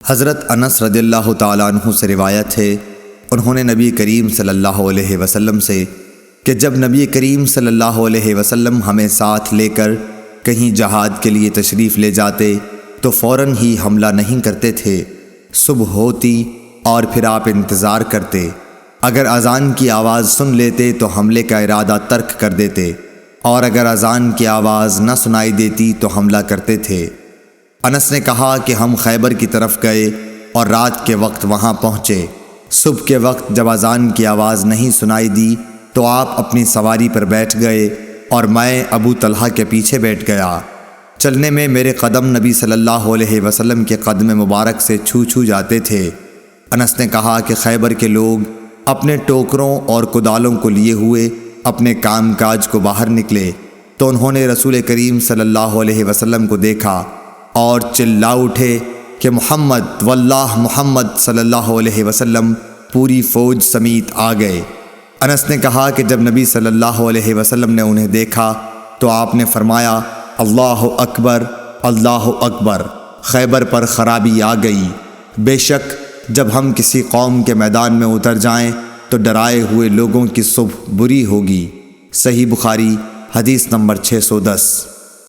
حضرت انس رضی اللہ تعالیٰ عنہ سے روایت ہے، انہوں نے نبی کریم صلی اللہ علیہ وسلم سے کہ جب نبی کریم صلی اللہ علیہ وسلم ہمیں ساتھ لے کر کہیں جہاد کے لیے تشریف لے جاتے تو فوراً ہی حملہ نہیں کرتے تھے، صبح ہوتی اور پھر آپ انتظار کرتے، اگر اذان کی آواز سن لیتے تو حملے کا ارادہ ترک کر دیتے، اور اگر اذان کی آواز نہ سنائی دیتی تو حملہ کرتے تھے۔ انس نے کہا کہ ہم خیبر کی طرف گئے اور رات کے وقت وہاں پہنچے۔ صبح کے وقت جب اذان کی آواز نہیں سنائی دی تو آپ اپنی سواری پر بیٹھ گئے اور میں ابو طلحہ کے پیچھے بیٹھ گیا۔ چلنے میں میرے قدم نبی صلی اللہ علیہ وسلم کے قدم مبارک سے چھو جاتے تھے۔ انس نے کہا کہ خیبر کے لوگ اپنے ٹوکروں اور کدالوں کو لیے ہوئے اپنے کام کاج کو باہر نکلے تو انہوں نے رسول کریم صلی اللہ علیہ وسلم کو دیکھا اور چلا اٹھے کہ محمد واللہ محمد صلی اللہ علیہ وسلم پوری فوج سمیت آ گئے۔ انس نے کہا کہ جب نبی صلی اللہ علیہ وسلم نے انہیں دیکھا تو آپ نے فرمایا، اللہ اکبر اللہ اکبر، خیبر پر خرابی آ گئی۔ بے شک جب ہم کسی قوم کے میدان میں اتر جائیں تو ڈرائے ہوئے لوگوں کی صبح بری ہوگی۔ صحیح بخاری حدیث نمبر 610۔